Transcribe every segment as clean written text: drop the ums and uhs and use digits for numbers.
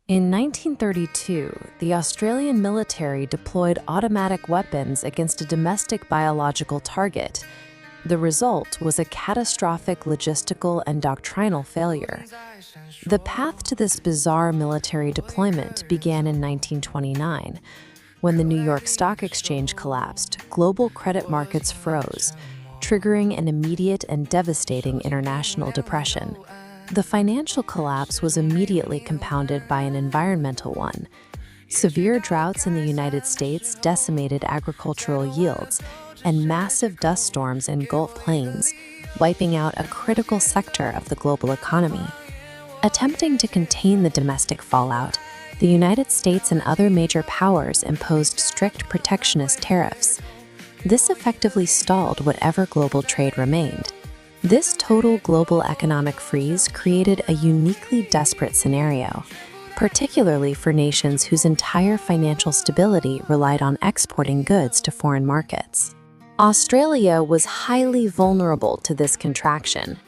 In 1932, the Australian military deployed automatic weapons against a domestic biological target. The result was a catastrophic logistical and doctrinal failure. The path to this bizarre military deployment began in 1929. When the New York Stock Exchange collapsed, global credit markets froze, triggering an immediate and devastating international depression. The financial collapse was immediately compounded by an environmental one. Severe droughts in the United States decimated agricultural yields, and massive dust storms in Gulf Plains, wiping out a critical sector of the global economy. Attempting to contain the domestic fallout, the United States and other major powers imposed strict protectionist tariffs. This effectively stalled whatever global trade remained. This total global economic freeze created a uniquely desperate scenario, particularly for nations whose entire financial stability relied on exporting goods to foreign markets. Australia was highly vulnerable to this contraction.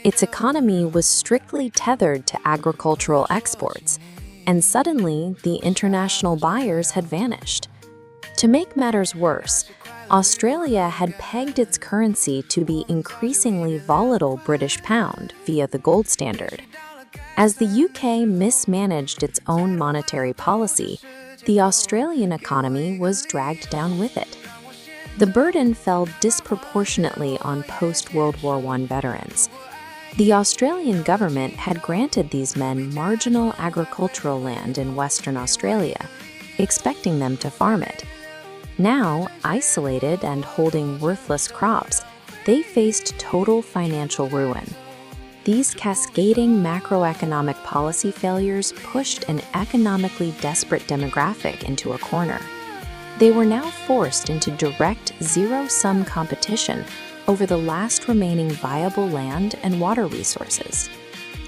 Its economy was strictly tethered to agricultural exports, and suddenly the international buyers had vanished. To make matters worse, Australia had pegged its currency to be increasingly volatile British pound via the gold standard. As the UK mismanaged its own monetary policy, the Australian economy was dragged down with it. The burden fell disproportionately on post-World War I veterans. The Australian government had granted these men marginal agricultural land in Western Australia, expecting them to farm it. Now, isolated and holding worthless crops, they faced total financial ruin. These cascading macroeconomic policy failures pushed an economically desperate demographic into a corner. They were now forced into direct zero-sum competition over the last remaining viable land and water resources.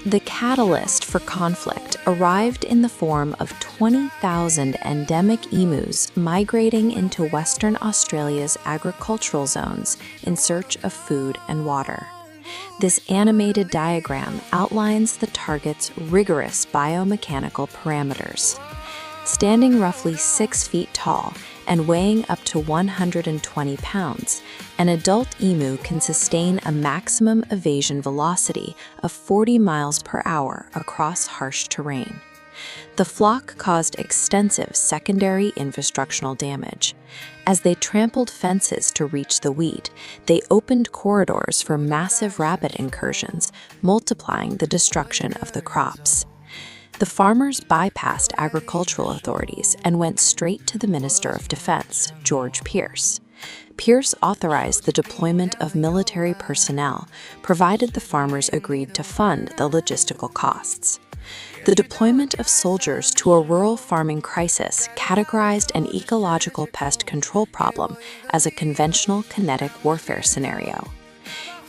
The catalyst for conflict arrived in the form of 20,000 endemic emus migrating into Western Australia's agricultural zones in search of food and water. This animated diagram outlines the target's rigorous biomechanical parameters. Standing roughly 6 feet tall and weighing up to 120 pounds, an adult emu can sustain a maximum evasion velocity of 40 miles per hour across harsh terrain. The flock caused extensive secondary infrastructural damage. As they trampled fences to reach the wheat, they opened corridors for massive rabbit incursions, multiplying the destruction of the crops. The farmers bypassed agricultural authorities and went straight to the Minister of Defense, George Pearce. Pearce authorized the deployment of military personnel, provided the farmers agreed to fund the logistical costs. The deployment of soldiers to a rural farming crisis categorized an ecological pest control problem as a conventional kinetic warfare scenario.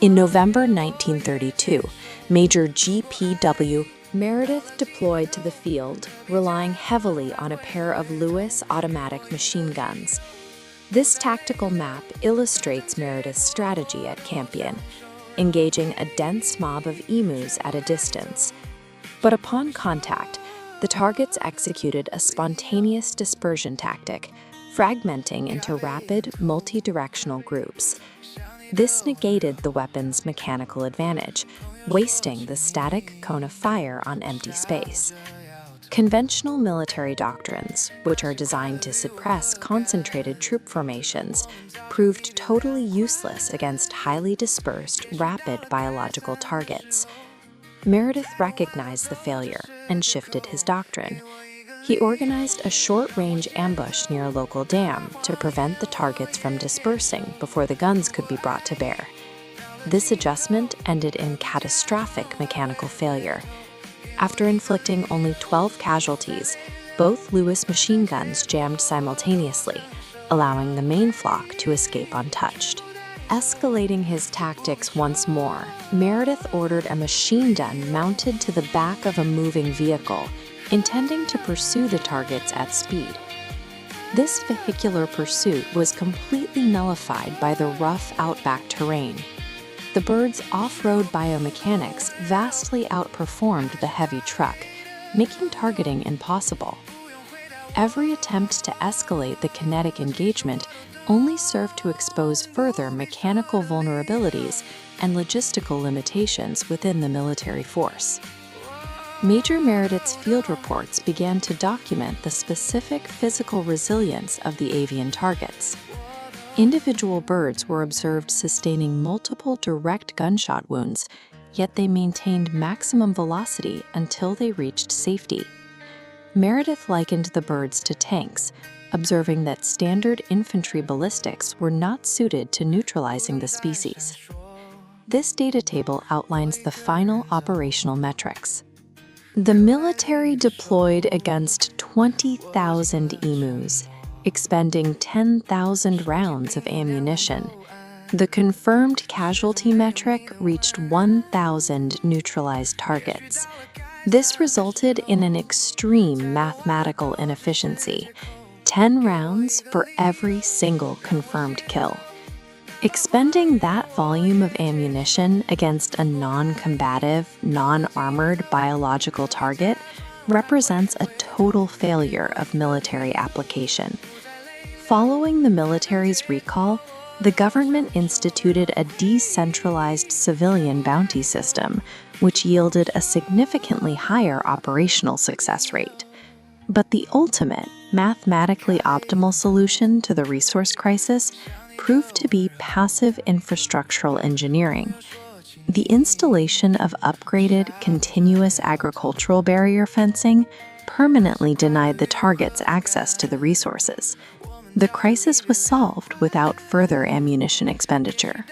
In November 1932, Major G.P.W. Meredith deployed to the field, relying heavily on a pair of Lewis automatic machine guns. This tactical map illustrates Meredith's strategy at Campion, engaging a dense mob of emus at a distance. But upon contact, the targets executed a spontaneous dispersion tactic, fragmenting into rapid, multi-directional groups. This negated the weapon's mechanical advantage, wasting the static cone of fire on empty space. Conventional military doctrines, which are designed to suppress concentrated troop formations, proved totally useless against highly dispersed, rapid biological targets. Meredith recognized the failure and shifted his doctrine. He organized a short-range ambush near a local dam to prevent the targets from dispersing before the guns could be brought to bear. This adjustment ended in catastrophic mechanical failure. After inflicting only 12 casualties, both Lewis machine guns jammed simultaneously, allowing the main flock to escape untouched. Escalating his tactics once more, Meredith ordered a machine gun mounted to the back of a moving vehicle, intending to pursue the targets at speed. This vehicular pursuit was completely nullified by the rough outback terrain. The bird's off-road biomechanics vastly outperformed the heavy truck, making targeting impossible. Every attempt to escalate the kinetic engagement only served to expose further mechanical vulnerabilities and logistical limitations within the military force. Major Meredith's field reports began to document the specific physical resilience of the avian targets. Individual birds were observed sustaining multiple direct gunshot wounds, yet they maintained maximum velocity until they reached safety. Meredith likened the birds to tanks, observing that standard infantry ballistics were not suited to neutralizing the species. This data table outlines the final operational metrics. The military deployed against 20,000 emus, expending 10,000 rounds of ammunition. The confirmed casualty metric reached 1,000 neutralized targets. This resulted in an extreme mathematical inefficiency: 10 rounds for every single confirmed kill. Expending that volume of ammunition against a non-combative, non-armored biological target represents a total failure of military application. Following the military's recall, the government instituted a decentralized civilian bounty system, which yielded a significantly higher operational success rate. But the ultimate, mathematically optimal solution to the resource crisis proved to be passive infrastructural engineering. The installation of upgraded, continuous agricultural barrier fencing permanently denied the targets access to the resources. The crisis was solved without further ammunition expenditure.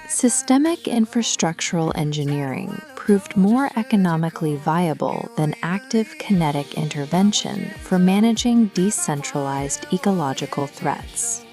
Systemic infrastructural engineering proved more economically viable than active kinetic intervention for managing decentralized ecological threats.